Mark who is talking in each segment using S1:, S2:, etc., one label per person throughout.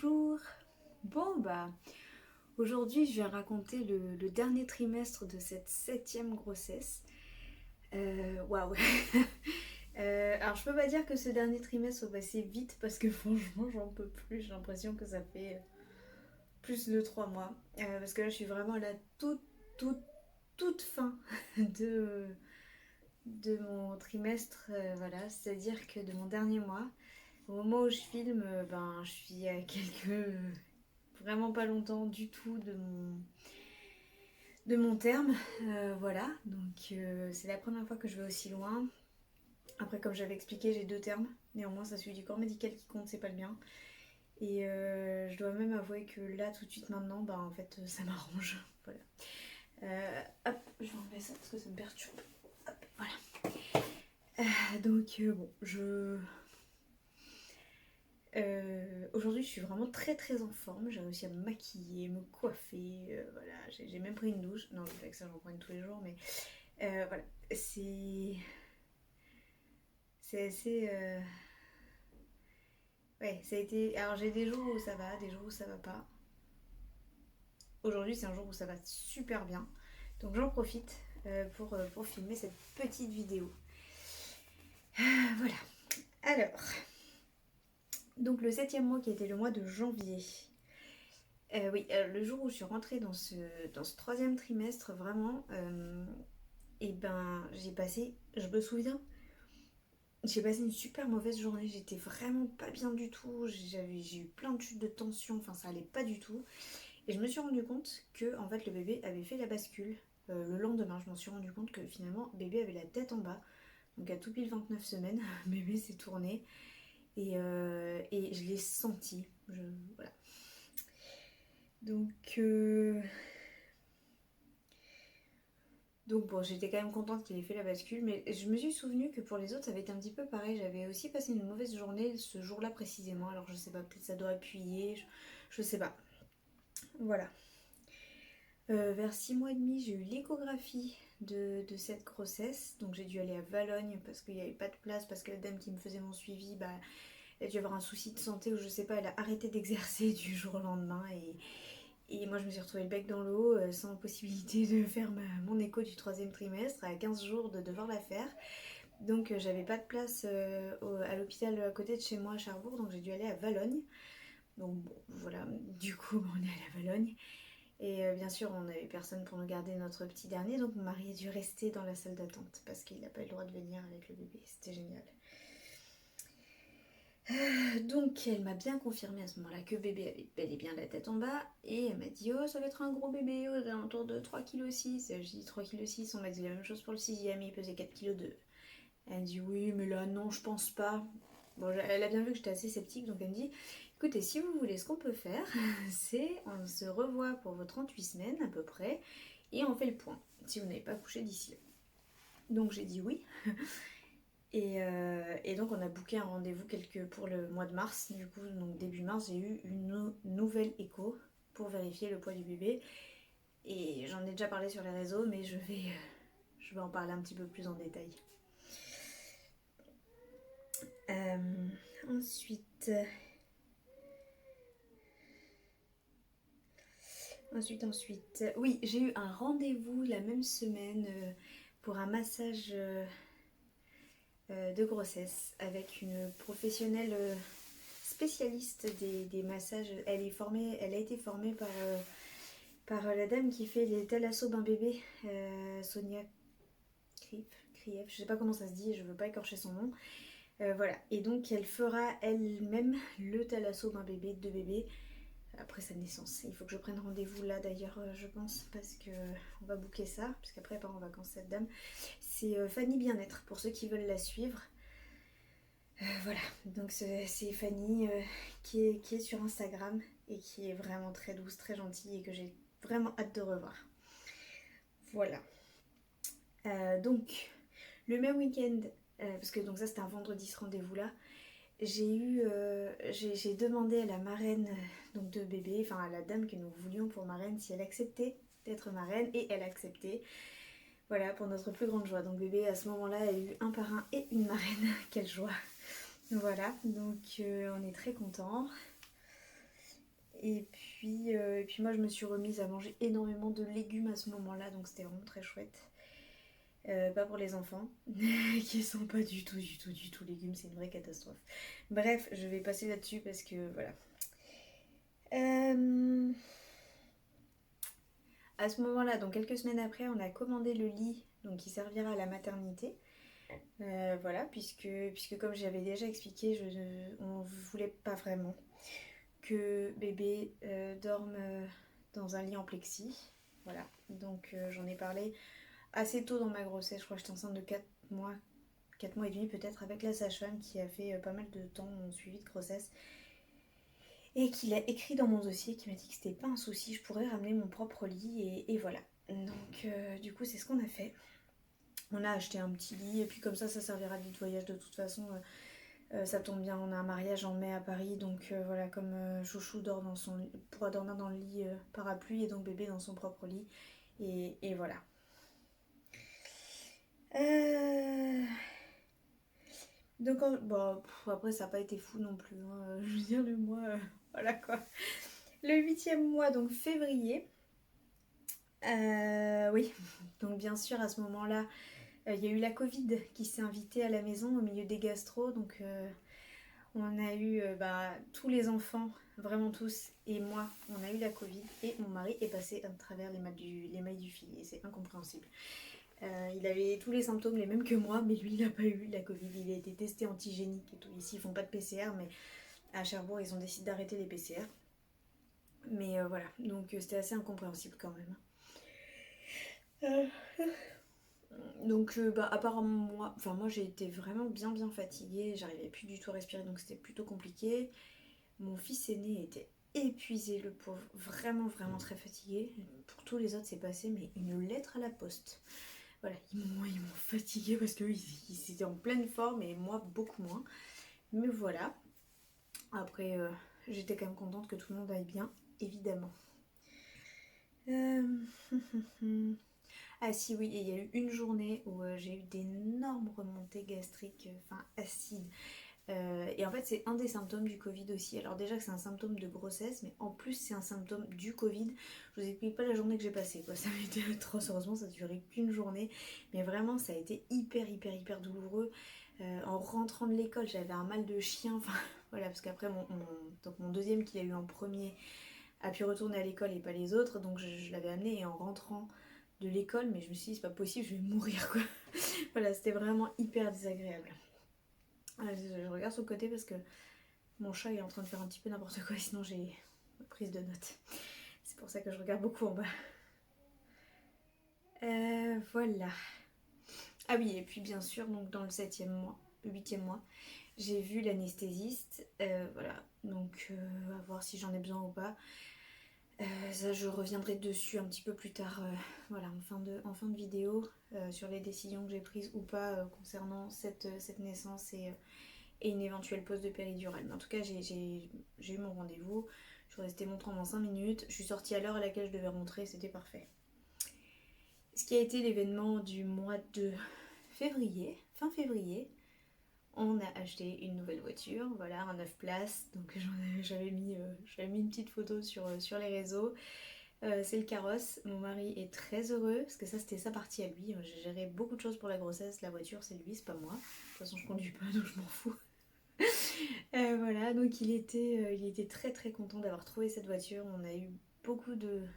S1: Bonjour. Bon aujourd'hui je vais raconter le dernier trimestre de cette 7e grossesse. Waouh. Alors je peux pas dire que ce dernier trimestre soit passé vite parce que franchement j'en peux plus. J'ai l'impression que ça fait plus de 3 mois. Parce que là je suis vraiment à la toute fin de, de mon trimestre. Voilà, c'est-à-dire que de mon dernier mois. Au moment où je filme, je suis à vraiment pas longtemps du tout de mon terme. Voilà, donc c'est la première fois que je vais aussi loin. Après, comme j'avais expliqué, j'ai 2 termes. Néanmoins, ça suit du corps médical qui compte, c'est pas le bien. Et je dois même avouer que là, tout de suite maintenant, en fait, ça m'arrange. Voilà. Hop, je vais enlever ça parce que ça me perturbe. Hop, voilà. Bon, aujourd'hui, je suis vraiment très en forme. J'ai réussi à me maquiller, me coiffer. Voilà, j'ai même pris une douche. Non, avec ça, j'en prends une tous les jours, mais voilà, c'est assez. Ouais, ça a été. Alors, j'ai des jours où ça va, des jours où ça va pas. Aujourd'hui, c'est un jour où ça va super bien. Donc, j'en profite pour filmer cette petite vidéo. Voilà. Alors, donc le 7e mois qui était le mois de janvier. Oui, le jour où je suis rentrée dans ce 3e trimestre, vraiment, j'ai passé, je me souviens, j'ai passé une super mauvaise journée, j'étais vraiment pas bien du tout, j'ai eu plein de chutes de tension, enfin ça allait pas du tout. Et je me suis rendu compte que en fait le bébé avait fait la bascule. Le lendemain, je m'en suis rendu compte que finalement bébé avait la tête en bas. Donc à tout pile 29 semaines, bébé s'est tourné et je l'ai senti. Voilà. Donc, donc bon, j'étais quand même contente qu'il ait fait la bascule, mais je me suis souvenu que pour les autres, ça avait été un petit peu pareil. J'avais aussi passé une mauvaise journée ce jour-là précisément. Alors je sais pas, peut-être ça doit appuyer, je sais pas. Voilà. Vers 6 mois et demi, j'ai eu l'échographie de cette grossesse. Donc j'ai dû aller à Valogne parce qu'il n'y avait pas de place, parce que la dame qui me faisait mon suivi, elle a dû avoir un souci de santé ou je sais pas, elle a arrêté d'exercer du jour au lendemain et moi je me suis retrouvée le bec dans l'eau sans possibilité de faire mon écho du 3e trimestre à 15 jours de devoir la faire. Donc j'avais pas de place à l'hôpital à côté de chez moi à Cherbourg, donc j'ai dû aller à Valogne. Donc bon, voilà, du coup on est allé à Valogne. Et bien sûr on n'avait personne pour nous garder notre petit dernier, donc mon mari a dû rester dans la salle d'attente parce qu'il n'a pas eu le droit de venir avec le bébé, c'était génial. Donc elle m'a bien confirmé à ce moment-là que bébé avait bel et bien la tête en bas et elle m'a dit oh ça va être un gros bébé aux alentours de 3,6 kg. J'ai dit 3,6 kg, on m'a dit la même chose pour le 6e, il pesait 4,2 kg. Elle me dit oui mais là non je pense pas. Bon elle a bien vu que j'étais assez sceptique donc elle me dit écoutez si vous voulez ce qu'on peut faire c'est on se revoit pour vos 38 semaines à peu près et on fait le point si vous n'avez pas couché d'ici là. Donc j'ai dit oui. Et donc on a booké un rendez-vous pour le mois de mars. Du coup, donc début mars, j'ai eu une nouvelle écho pour vérifier le poids du bébé. Et j'en ai déjà parlé sur les réseaux, mais je vais en parler un petit peu plus en détail. Euh, ensuite, oui, j'ai eu un rendez-vous la même semaine pour un massage de grossesse avec une professionnelle spécialiste des massages. Elle a été formée par la dame qui fait les thalasso bain bébé, Sonia Krief, je sais pas comment ça se dit, je veux pas écorcher son nom. Voilà, et donc elle fera elle-même le thalasso bain bébé de bébé après sa naissance. Il faut que je prenne rendez-vous là d'ailleurs, je pense, parce que on va booker ça, parce qu'après elle part en vacances cette dame. C'est Fanny Bien-être pour ceux qui veulent la suivre. Voilà, donc c'est Fanny qui est sur Instagram et qui est vraiment très douce, très gentille et que j'ai vraiment hâte de revoir. Voilà. Donc, le même week-end, parce que donc ça c'était un vendredi ce rendez-vous-là, j'ai demandé à la marraine donc de bébé, enfin à la dame que nous voulions pour marraine, si elle acceptait d'être marraine et elle a accepté. Voilà, pour notre plus grande joie. Donc bébé à ce moment-là a eu un parrain et une marraine. Quelle joie. Voilà, donc on est très contents. Et puis moi je me suis remise à manger énormément de légumes à ce moment-là, donc c'était vraiment très chouette. Pas pour les enfants, qui sont pas du tout légumes, c'est une vraie catastrophe. Bref, je vais passer là-dessus parce que voilà. Euh, À ce moment-là, donc quelques semaines après, on a commandé le lit donc qui servira à la maternité. Voilà, puisque comme j'avais déjà expliqué, on ne voulait pas vraiment que bébé dorme dans un lit en plexi. Voilà, donc j'en ai parlé assez tôt dans ma grossesse. Je crois que j'étais enceinte de 4 mois, 4 mois et demi peut-être, avec la sage-femme qui a fait pas mal de temps mon suivi de grossesse. Et qui l'a écrit dans mon dossier, qui m'a dit que c'était pas un souci, je pourrais ramener mon propre lit, et voilà. Donc du coup c'est ce qu'on a fait. On a acheté un petit lit, et puis comme ça servira de lit de voyage de toute façon. Ça tombe bien, on a un mariage en mai à Paris, donc voilà, comme Chouchou dort pourra dormir dans le lit parapluie, et donc bébé dans son propre lit. Et voilà. Donc bon, après ça n'a pas été fou non plus, hein. Je veux dire le mois, voilà quoi. Le 8e mois, donc février. Oui, donc bien sûr à ce moment-là, il y a eu la Covid qui s'est invitée à la maison au milieu des gastro, donc on a eu tous les enfants, vraiment tous, et moi, on a eu la Covid, et mon mari est passé à travers les mailles du filet, c'est incompréhensible. Il avait tous les symptômes les mêmes que moi, mais lui il n'a pas eu la Covid, il a été testé antigénique et tout. Ici ils font pas de PCR, mais à Cherbourg ils ont décidé d'arrêter les PCR. Mais voilà, donc c'était assez incompréhensible quand même. Donc apparemment moi j'ai été vraiment bien fatiguée, j'arrivais plus du tout à respirer, donc c'était plutôt compliqué. Mon fils aîné était épuisé, le pauvre, vraiment très fatigué. Pour tous les autres c'est passé, mais une lettre à la poste. Voilà, ils m'ont fatigué parce qu'ils étaient en pleine forme et moi beaucoup moins. Mais voilà, après j'étais quand même contente que tout le monde aille bien, évidemment. Euh... Ah si oui, et il y a eu une journée où j'ai eu d'énormes remontées gastriques, enfin acides. Et en fait c'est un des symptômes du Covid aussi. Alors déjà que c'est un symptôme de grossesse, mais en plus c'est un symptôme du Covid. Je vous explique pas la journée que j'ai passée, quoi. Ça m'a été atroce, heureusement ça a duré qu'une journée. Mais vraiment ça a été hyper douloureux. En rentrant de l'école j'avais un mal de chien, enfin voilà, parce qu'après donc mon deuxième qu'il a eu en premier a pu retourner à l'école et pas les autres. Donc je l'avais amené, et en rentrant de l'école, mais je me suis dit c'est pas possible, je vais mourir quoi. Voilà, c'était vraiment hyper désagréable. Ah, je regarde sur le côté parce que mon chat est en train de faire un petit peu n'importe quoi, sinon j'ai ma prise de notes. C'est pour ça que je regarde beaucoup en bas. Voilà. Ah oui, et puis bien sûr, donc dans le 7e mois, le 8e mois, j'ai vu l'anesthésiste. Voilà, donc à voir si j'en ai besoin ou pas. Ça, je reviendrai dessus un petit peu plus tard, voilà, en fin de vidéo, sur les décisions que j'ai prises ou pas concernant cette naissance, et une éventuelle pause de péridurale. Mais en tout cas, j'ai eu mon rendez-vous. Je suis restée montrant pendant 5 minutes. Je suis sortie à l'heure à laquelle je devais rentrer, c'était parfait. Ce qui a été l'événement du mois de février, fin février, on a acheté une nouvelle voiture, voilà, un 9 places. Donc j'avais mis une petite photo sur les réseaux. C'est le carrosse. Mon mari est très heureux parce que ça c'était sa partie à lui. J'ai géré beaucoup de choses pour la grossesse. La voiture c'est lui, c'est pas moi. De toute façon je conduis pas donc je m'en fous. Voilà, donc il était très content d'avoir trouvé cette voiture. On a eu beaucoup de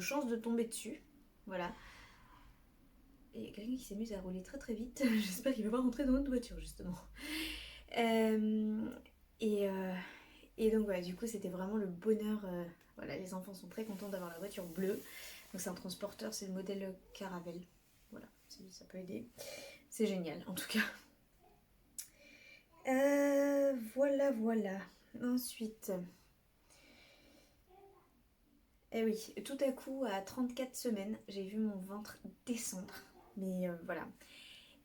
S1: chance de tomber dessus. Voilà. Et il y a quelqu'un qui s'amuse à rouler très vite. J'espère qu'il va pas rentrer dans notre voiture justement. Euh, et, euh, et donc voilà, du coup c'était vraiment le bonheur. Voilà, les enfants sont très contents d'avoir la voiture bleue. Donc c'est un transporteur, c'est le modèle Caravelle. Voilà, ça peut aider. C'est génial en tout cas. Voilà. Ensuite, oui, tout à coup, à 34 semaines, j'ai vu mon ventre descendre. Mais voilà.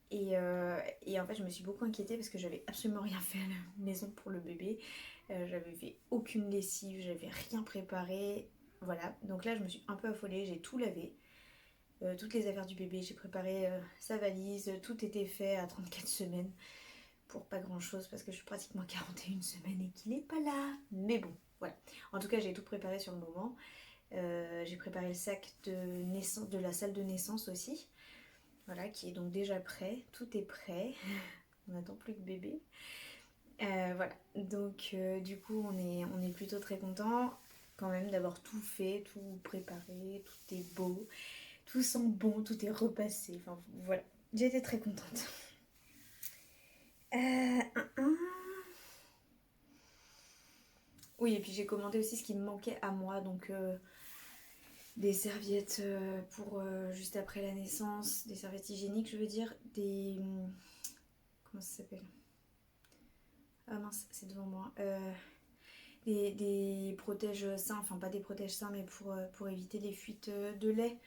S1: Et en fait, je me suis beaucoup inquiétée parce que j'avais absolument rien fait à la maison pour le bébé. J'avais fait aucune lessive, j'avais rien préparé. Voilà. Donc là, je me suis un peu affolée, j'ai tout lavé. Toutes les affaires du bébé, j'ai préparé sa valise, tout était fait à 34 semaines. Pour pas grand chose parce que je suis pratiquement 41 semaines et qu'il est pas là. Mais bon, voilà. En tout cas, j'ai tout préparé sur le moment. J'ai préparé le sac de naissance, de la salle de naissance aussi. Voilà, qui est donc déjà prêt. Tout est prêt. On n'attend plus que bébé. Voilà, donc du coup on est plutôt très content quand même d'avoir tout fait, tout préparé, tout est beau, tout sent bon, tout est repassé, enfin voilà, j'ai été très contente. Euh, Oui, et puis j'ai commandé aussi ce qui me manquait à moi, donc des serviettes pour juste après la naissance, des serviettes hygiéniques je veux dire, des... Comment ça s'appelle? Ah mince, c'est devant moi. Des protèges seins, enfin pas des protèges seins, mais pour éviter les fuites de lait.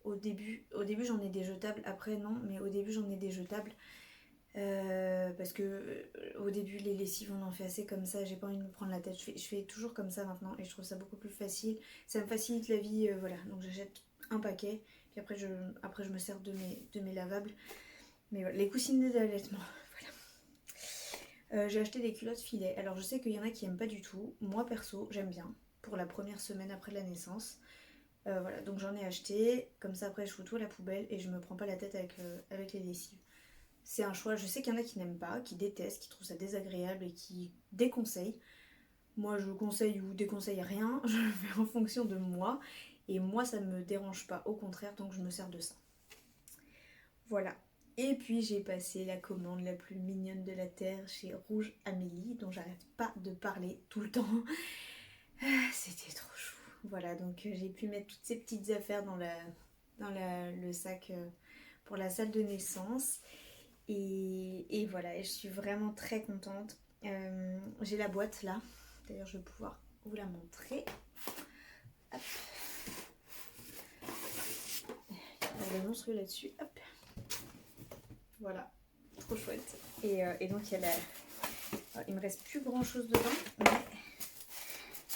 S1: Au début j'en ai des jetables, après non, mais au début j'en ai des jetables. Parce que au début les lessives on en fait assez comme ça, j'ai pas envie de me prendre la tête, je fais toujours comme ça maintenant et je trouve ça beaucoup plus facile. Ça me facilite la vie, voilà, donc j'achète un paquet, puis après je me sers de mes lavables. Mais voilà, les coussinets d'allaitement. J'ai acheté des culottes filets. Alors je sais qu'il y en a qui aiment pas du tout. Moi perso, j'aime bien. Pour la première semaine après la naissance. Voilà, donc j'en ai acheté. Comme ça après je fous tout à la poubelle et je me prends pas la tête avec les lessives. C'est un choix. Je sais qu'il y en a qui n'aiment pas, qui détestent, qui trouvent ça désagréable et qui déconseillent. Moi je conseille ou déconseille rien. Je fais en fonction de moi. Et moi ça me dérange pas. Au contraire, donc je me sers de ça. Voilà. Et puis j'ai passé la commande la plus mignonne de la terre chez Rouge Amélie, dont j'arrête pas de parler tout le temps. C'était trop chou. Voilà, donc j'ai pu mettre toutes ces petites affaires le sac pour la salle de naissance. Et voilà, et je suis vraiment très contente. J'ai la boîte là. D'ailleurs, je vais pouvoir vous la montrer. Hop. Il y a le monstrueux là-dessus. Hop. Voilà, trop chouette. Et donc il y a la... Alors, il me reste plus grand chose dedans, mais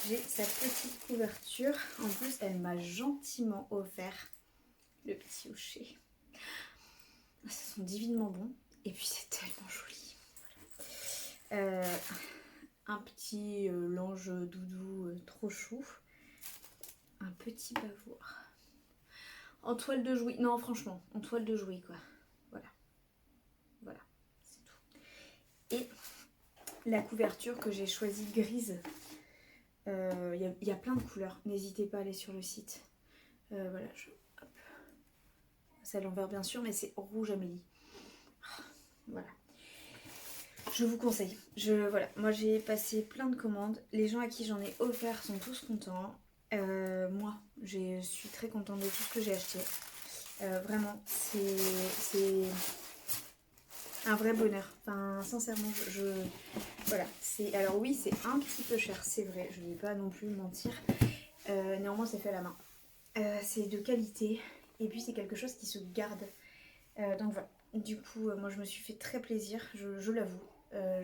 S1: j'ai sa petite couverture. En plus, elle m'a gentiment offert le petit hocher. Ça sent divinement bon. Et puis c'est tellement joli. Voilà. Un petit linge doudou trop chou. Un petit bavoir. En toile de Jouy. Non, franchement, en toile de Jouy, quoi. Voilà. Voilà, c'est tout. Et la couverture que j'ai choisie grise. Il y a plein de couleurs. N'hésitez pas à aller sur le site. Voilà, hop. C'est à l'envers bien sûr, mais c'est Rouge Amélie. Voilà. Je vous conseille. Voilà. Moi j'ai passé plein de commandes. Les gens à qui j'en ai offert sont tous contents. Moi, je suis très contente de tout ce que j'ai acheté. Vraiment, c'est un vrai bonheur. Enfin, sincèrement, voilà. Alors oui, c'est un petit peu cher, c'est vrai. Je ne vais pas non plus mentir. Néanmoins, c'est fait à la main. C'est de qualité. Et puis, c'est quelque chose qui se garde. Donc voilà. Du coup, moi, je me suis fait très plaisir. Je l'avoue.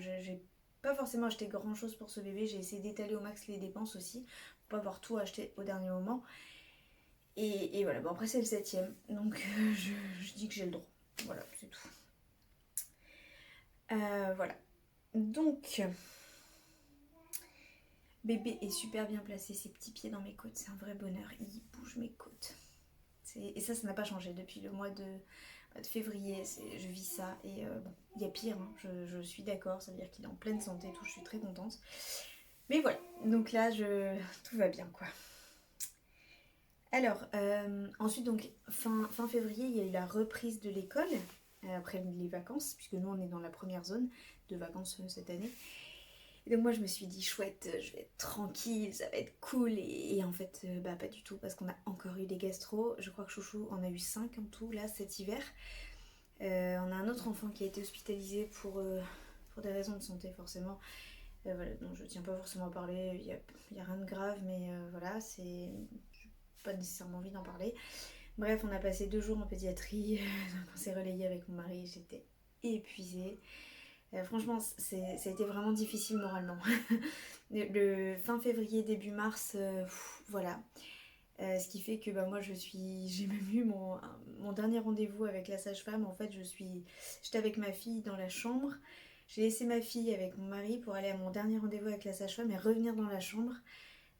S1: J'ai pas forcément acheté grand chose pour ce bébé. J'ai essayé d'étaler au max les dépenses aussi. Pour pas avoir tout acheté au dernier moment. Et voilà. Bon, après, c'est le 7ème. Donc, je dis que j'ai le droit. Voilà, c'est tout. Voilà. Donc, bébé est super bien placé. Ses petits pieds dans mes côtes. C'est un vrai bonheur. Il bouge mes côtes. Et ça n'a pas changé depuis le mois de février, je vis ça et bon, il y a pire, hein, je suis d'accord, ça veut dire qu'il est en pleine santé et tout, je suis très contente. Mais voilà, donc là, tout va bien quoi. Alors, ensuite, donc fin février, il y a eu la reprise de l'école, après les vacances, puisque nous on est dans la première zone de vacances cette année. Et donc moi je me suis dit chouette, je vais être tranquille, ça va être cool. Et en fait, pas du tout, parce qu'on a encore eu des gastros. Je crois que Chouchou en a eu 5 en tout là cet hiver. On a un autre enfant qui a été hospitalisé pour des raisons de santé forcément. Voilà, donc je tiens pas forcément à parler, il y a rien de grave, mais voilà, j'ai pas nécessairement envie d'en parler. Bref, on a passé 2 jours en pédiatrie, on s'est relayé avec mon mari, j'étais épuisée. Franchement, ça a été vraiment difficile moralement. Le fin février, début mars, voilà. Ce qui fait que moi j'ai même eu mon dernier rendez-vous avec la sage-femme. En fait, j'étais avec ma fille dans la chambre. J'ai laissé ma fille avec mon mari pour aller à mon dernier rendez-vous avec la sage-femme et revenir dans la chambre.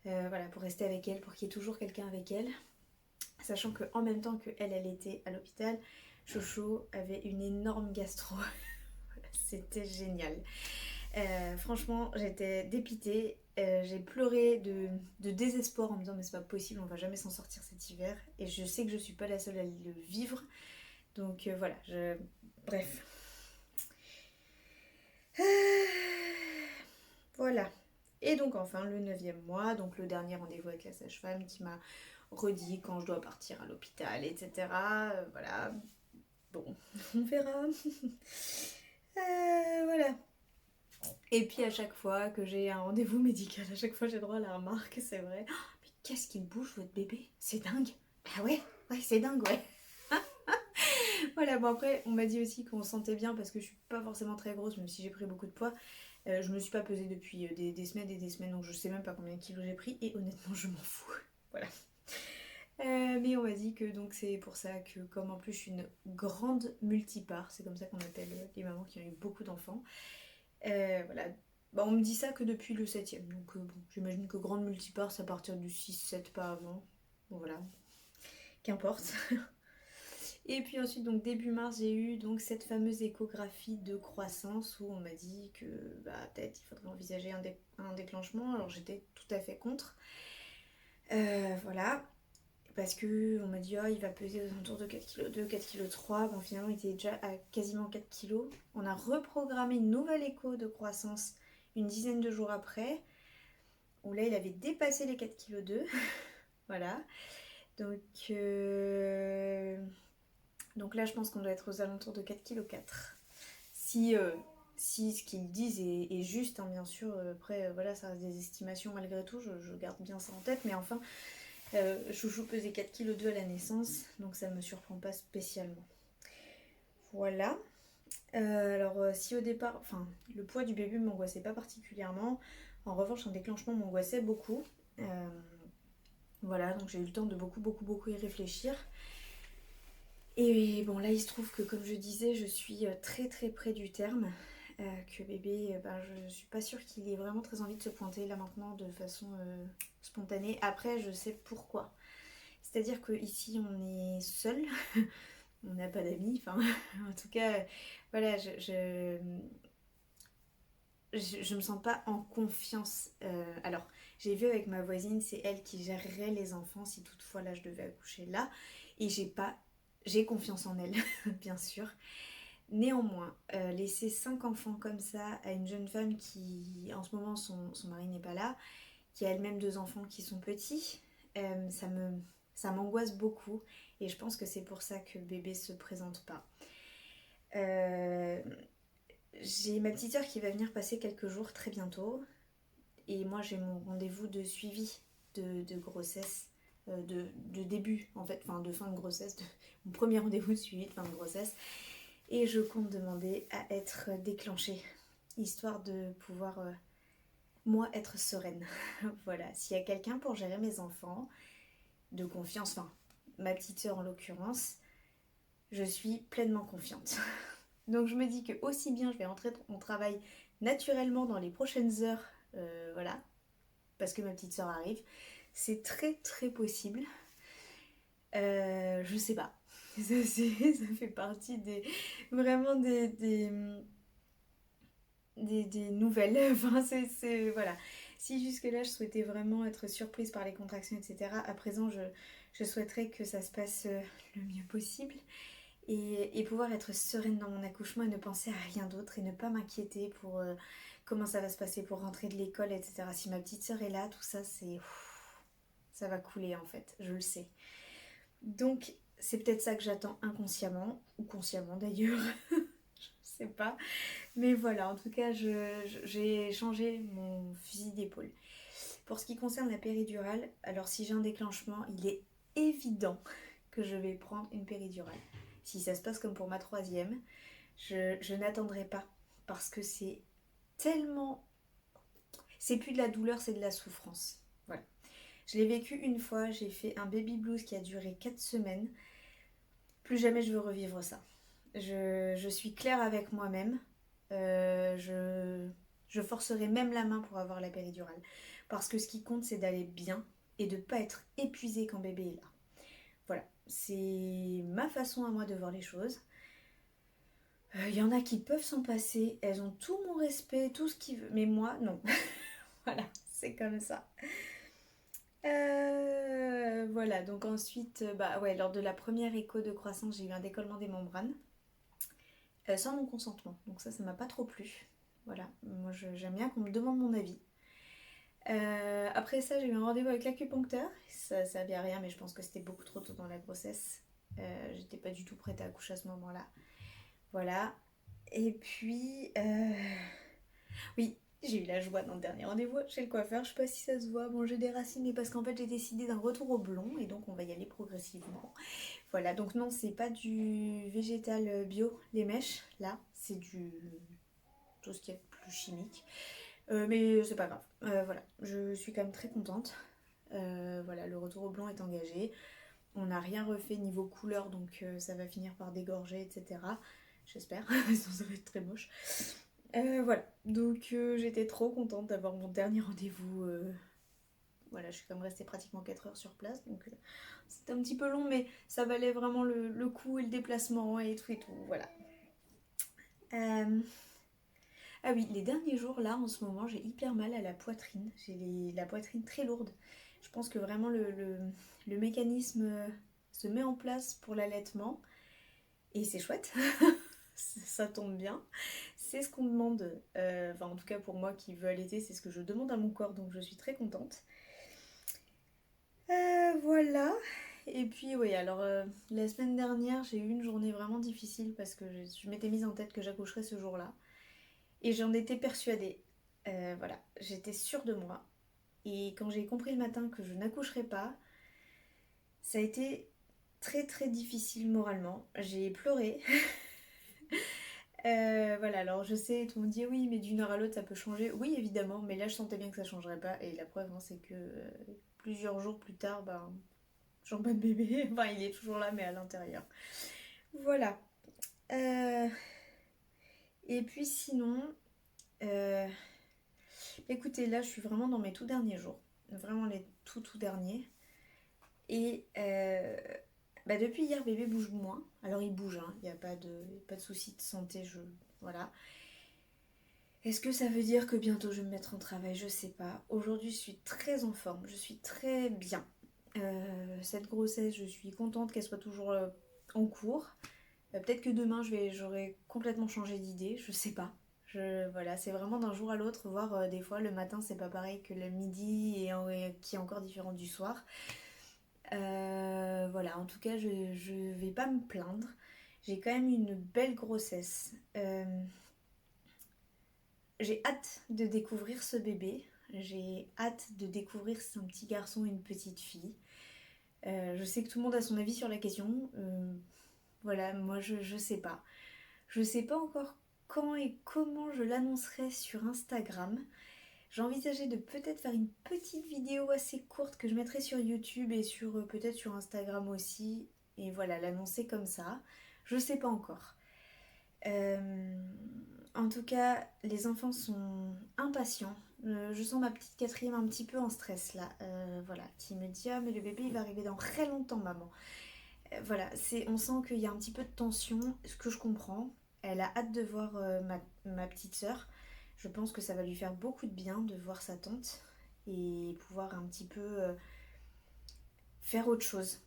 S1: Voilà, pour rester avec elle, pour qu'il y ait toujours quelqu'un avec elle. Sachant qu'en même temps qu'elle, elle était à l'hôpital, Chocho avait une énorme gastro. C'était génial. Franchement, j'étais dépitée. J'ai pleuré de désespoir en me disant mais c'est pas possible, on va jamais s'en sortir cet hiver. Et je sais que je suis pas la seule à le vivre. Donc voilà, bref. Voilà. Et donc enfin le 9e mois, donc le dernier rendez-vous avec la sage-femme qui m'a redit quand je dois partir à l'hôpital, etc. Voilà. Bon, on verra. Voilà. Et puis à chaque fois que j'ai un rendez-vous médical, à chaque fois j'ai droit à la remarque, c'est vrai. Oh, mais qu'est-ce qu'il bouge votre bébé? C'est dingue. Bah ouais, c'est dingue, ouais. Voilà, bon après on m'a dit aussi qu'on se sentait bien parce que je suis pas forcément très grosse, même si j'ai pris beaucoup de poids. Je me suis pas pesée depuis des semaines et des semaines, donc je sais même pas combien de kilos j'ai pris et honnêtement je m'en fous. Voilà. Mais on m'a dit que donc c'est pour ça que comme en plus je suis une grande multipare, c'est comme ça qu'on appelle les mamans qui ont eu beaucoup d'enfants. Voilà. Bah, on me dit ça que depuis le 7e, donc bon, j'imagine que grande multipare c'est à partir du 6-7, pas avant. Bon voilà, qu'importe. Et puis ensuite, donc début mars, j'ai eu donc cette fameuse échographie de croissance où on m'a dit que bah, peut-être il faudrait envisager un déclenchement. Alors j'étais tout à fait contre. Voilà. Parce que on m'a dit oh, il va peser aux alentours de 4,2 kg, 4,3 kg. Bon finalement il était déjà à quasiment 4 kg. On a reprogrammé une nouvelle écho de croissance une dizaine de jours après. Où là il avait dépassé les 4,2 kg. Voilà. Donc là je pense qu'on doit être aux alentours de 4,4 kg. Si ce qu'ils disent est juste, hein, bien sûr. Après voilà, ça reste des estimations malgré tout. Je garde bien ça en tête. Mais enfin... Chouchou pesait 4,2 kg à la naissance, donc ça ne me surprend pas spécialement. Voilà. Si au départ, enfin, le poids du bébé ne m'angoissait pas particulièrement, en revanche, un déclenchement m'angoissait beaucoup. Voilà, donc j'ai eu le temps de beaucoup y réfléchir. Et bon, là, il se trouve que, comme je disais, je suis très près du terme. Que bébé, je suis pas sûre qu'il ait vraiment très envie de se pointer là maintenant de façon spontanée. Après, je sais pourquoi. C'est-à-dire qu'ici, on est seul, on n'a pas d'amis, enfin, en tout cas, voilà, je me sens pas en confiance. Alors, j'ai vu avec ma voisine, c'est elle qui gérerait les enfants si toutefois là je devais accoucher là, et j'ai confiance en elle, bien sûr. Néanmoins, laisser 5 enfants comme ça à une jeune femme qui, en ce moment, son mari n'est pas là, qui a elle-même 2 enfants qui sont petits, ça m'angoisse beaucoup et je pense que c'est pour ça que bébé se présente pas. J'ai ma petite sœur qui va venir passer quelques jours très bientôt et moi j'ai mon rendez-vous de suivi de grossesse, de début en fait, enfin de fin de grossesse, mon premier rendez-vous de suivi de fin de grossesse. Et je compte demander à être déclenchée, histoire de pouvoir, moi, être sereine. Voilà, s'il y a quelqu'un pour gérer mes enfants, de confiance, enfin, ma petite sœur en l'occurrence, je suis pleinement confiante. Donc je me dis que aussi bien je vais rentrer mon travail naturellement dans les prochaines heures, voilà, parce que ma petite sœur arrive. C'est très possible. Je sais pas. Ça fait partie vraiment des nouvelles. Enfin, voilà. Si jusque-là, je souhaitais vraiment être surprise par les contractions, etc., à présent, je souhaiterais que ça se passe le mieux possible et pouvoir être sereine dans mon accouchement et ne penser à rien d'autre et ne pas m'inquiéter pour comment ça va se passer pour rentrer de l'école, etc. Si ma petite sœur est là, tout ça, ça va couler en fait, je le sais. Donc, c'est peut-être ça que j'attends inconsciemment, ou consciemment d'ailleurs, je sais pas. Mais voilà, en tout cas, j'ai changé mon fusil d'épaule. Pour ce qui concerne la péridurale, alors si j'ai un déclenchement, il est évident que je vais prendre une péridurale. Si ça se passe comme pour ma 3e, je n'attendrai pas parce que c'est tellement... C'est plus de la douleur, c'est de la souffrance. Voilà. Je l'ai vécu une fois, j'ai fait un baby blues qui a duré 4 semaines. Plus jamais je veux revivre ça. Je suis claire avec moi-même. Je forcerai même la main pour avoir la péridurale. Parce que ce qui compte, c'est d'aller bien et de ne pas être épuisé quand bébé est là. Voilà, c'est ma façon à moi de voir les choses. Y en a qui peuvent s'en passer, elles ont tout mon respect, tout ce qu'ils veulent, mais moi, non. Voilà, c'est comme ça. Voilà, donc ensuite, bah ouais, lors de la première écho de croissance, j'ai eu un décollement des membranes, sans mon consentement. Donc ça m'a pas trop plu. Voilà, moi j'aime bien qu'on me demande mon avis. Après ça, j'ai eu un rendez-vous avec l'acupuncteur. Ça servait à rien, mais je pense que c'était beaucoup trop tôt dans la grossesse. J'étais pas du tout prête à accoucher à ce moment-là. Voilà. Et puis, oui, j'ai eu la joie dans le dernier rendez-vous chez le coiffeur. Je sais pas si ça se voit. Bon, j'ai des racines, mais parce qu'en fait, j'ai décidé d'un retour au blond. Et donc, on va y aller progressivement. Voilà, donc non, c'est pas du végétal bio, les mèches. Là, c'est du tout ce qui est plus chimique. Mais c'est pas grave. Voilà, je suis quand même très contente. Voilà, le retour au blanc est engagé. On n'a rien refait niveau couleur, donc ça va finir par dégorger, etc. J'espère, sinon ça va être très moche. Voilà, donc j'étais trop contente d'avoir mon dernier rendez-vous. Voilà, je suis quand même restée pratiquement 4 heures sur place, donc c'était un petit peu long, mais ça valait vraiment le coup et le déplacement et tout, voilà. Euh, Ah oui, les derniers jours, là, en ce moment, j'ai hyper mal à la poitrine. La poitrine très lourde. Je pense que vraiment le mécanisme se met en place pour l'allaitement. Et c'est chouette. Ça tombe bien. C'est ce qu'on demande. Enfin, en tout cas, pour moi qui veux allaiter, c'est ce que je demande à mon corps. Donc, je suis très contente. Voilà. Et puis, oui, alors, la semaine dernière, j'ai eu une journée vraiment difficile parce que je m'étais mise en tête que j'accoucherais ce jour-là. Et j'en étais persuadée. Voilà, j'étais sûre de moi. Et quand j'ai compris le matin que je n'accoucherais pas, ça a été très très difficile moralement. J'ai pleuré. Voilà, alors je sais, tout le monde dit oui, mais d'une heure à l'autre ça peut changer. Oui, évidemment, mais là je sentais bien que ça changerait pas. Et la preuve, hein, c'est que plusieurs jours plus tard, ben, j'en pas de bébé. Enfin, il est toujours là, mais à l'intérieur. Voilà. Euh, Et puis sinon, euh, écoutez, là je suis vraiment dans mes tout derniers jours. Vraiment les tout derniers. Et bah depuis hier, bébé bouge moins. Alors il bouge, hein. Il n'y a pas de souci de santé. Voilà. Est-ce que ça veut dire que bientôt je vais me mettre en travail? Je sais pas. Aujourd'hui, je suis très en forme. Je suis très bien. Cette grossesse, je suis contente qu'elle soit toujours en cours. Peut-être que demain, j'aurai complètement changé d'idée. Je sais pas. Voilà, c'est vraiment d'un jour à l'autre. Voire des fois, le matin, c'est pas pareil que le midi qui est encore différent du soir. Voilà, en tout cas, je vais pas me plaindre. J'ai quand même une belle grossesse. J'ai hâte de découvrir ce bébé. J'ai hâte de découvrir si c'est un petit garçon ou une petite fille. Je sais que tout le monde a son avis sur la question. Voilà, moi je sais pas. Je sais pas encore quand et comment je l'annoncerai sur Instagram. J'ai envisagé de peut-être faire une petite vidéo assez courte que je mettrai sur YouTube et peut-être sur Instagram aussi. Et voilà, l'annoncer comme ça. Je sais pas encore. Euh, En tout cas, les enfants sont impatients. Je sens ma petite quatrième un petit peu en stress là. Voilà, qui me dit ah mais le bébé il va arriver dans très longtemps maman. Voilà, on sent qu'il y a un petit peu de tension, ce que je comprends. Elle a hâte de voir ma petite sœur. Je pense que ça va lui faire beaucoup de bien de voir sa tante et pouvoir un petit peu faire autre chose.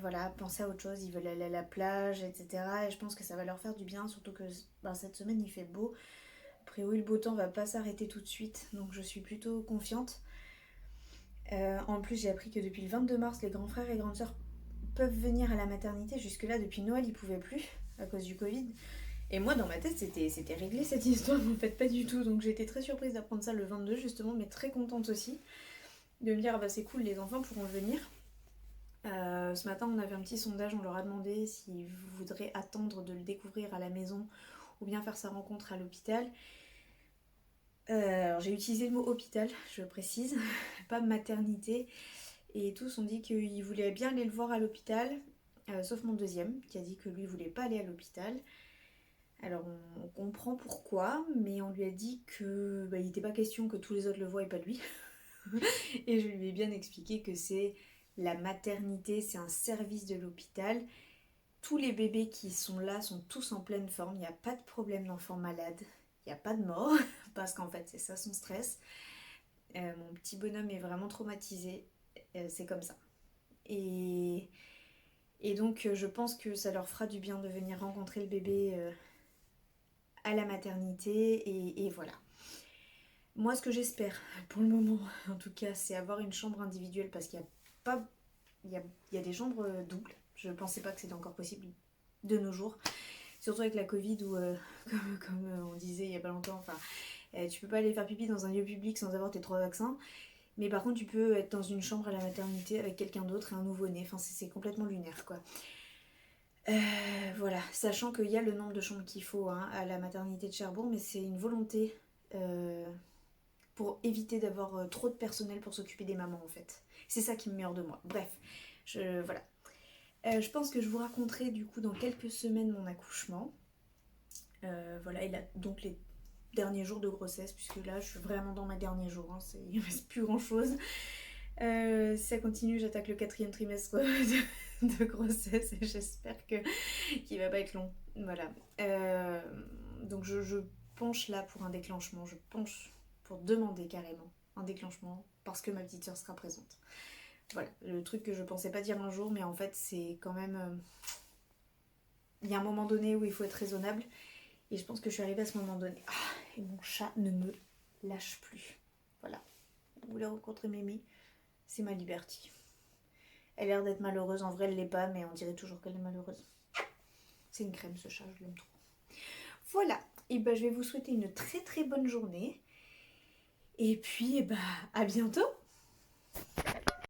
S1: Voilà, penser à autre chose. Ils veulent aller à la plage, etc. Et je pense que ça va leur faire du bien, surtout que ben, cette semaine il fait beau. A priori, le beau temps va pas s'arrêter tout de suite, donc je suis plutôt confiante. En plus, j'ai appris que depuis le 22 mars, les grands frères et grandes sœurs peuvent venir à la maternité. Jusque-là, depuis Noël, ils pouvaient plus à cause du Covid. Et moi, dans ma tête, c'était réglé cette histoire, mais en fait, pas du tout. Donc j'ai été très surprise d'apprendre ça le 22, justement, mais très contente aussi de me dire, ah bah c'est cool, les enfants pourront venir. Ce matin, on avait un petit sondage, on leur a demandé s'ils voudraient attendre de le découvrir à la maison ou bien faire sa rencontre à l'hôpital. Alors j'ai utilisé le mot hôpital, je précise, pas maternité. Et tous ont dit qu'ils voulaient bien aller le voir à l'hôpital, sauf mon deuxième, qui a dit que lui voulait pas aller à l'hôpital. Alors on comprend pourquoi, mais on lui a dit que il n'était pas question que tous les autres le voient et pas lui. Et je lui ai bien expliqué que c'est la maternité, c'est un service de l'hôpital. Tous les bébés qui sont là sont tous en pleine forme, il n'y a pas de problème d'enfant malade, il n'y a pas de mort, parce qu'en fait c'est ça son stress. Mon petit bonhomme est vraiment traumatisé, c'est comme ça. Et, et donc je pense que ça leur fera du bien de venir rencontrer le bébé à la maternité, et voilà. Moi, ce que j'espère, pour le moment, en tout cas, c'est avoir une chambre individuelle parce qu'il y a pas, il y a des chambres doubles. Je pensais pas que c'était encore possible de nos jours, surtout avec la Covid où, comme on disait il y a pas longtemps, enfin, tu peux pas aller faire pipi dans un lieu public sans avoir tes 3 vaccins. Mais par contre, tu peux être dans une chambre à la maternité avec quelqu'un d'autre et un nouveau-né. Enfin, c'est complètement lunaire, quoi. Voilà, sachant qu'il y a le nombre de chambres qu'il faut hein, à la maternité de Cherbourg, mais c'est une volonté euh, pour éviter d'avoir trop de personnel pour s'occuper des mamans en fait. C'est ça qui me met hors de moi. Bref, voilà. Je pense que je vous raconterai du coup dans quelques semaines mon accouchement. Voilà, et là, donc les derniers jours de grossesse, puisque là je suis vraiment dans mes derniers jours, hein, il ne reste plus grand chose. Si ça continue, j'attaque le 4e trimestre de grossesse et j'espère qu'il va pas être long. Voilà. Donc je penche là pour un déclenchement, je penche pour demander carrément un déclenchement parce que ma petite soeur sera présente. Voilà, le truc que je pensais pas dire un jour, mais en fait c'est quand même... Il y a un moment donné où il faut être raisonnable et je pense que je suis arrivée à ce moment donné. Ah, et mon chat ne me lâche plus. Voilà. Vous voulez rencontrer Mimi? C'est ma liberté. Elle a l'air d'être malheureuse, en vrai elle l'est pas, mais on dirait toujours qu'elle est malheureuse. C'est une crème ce chat, je l'aime trop. Voilà, et je vais vous souhaiter une très très bonne journée. Et puis à bientôt.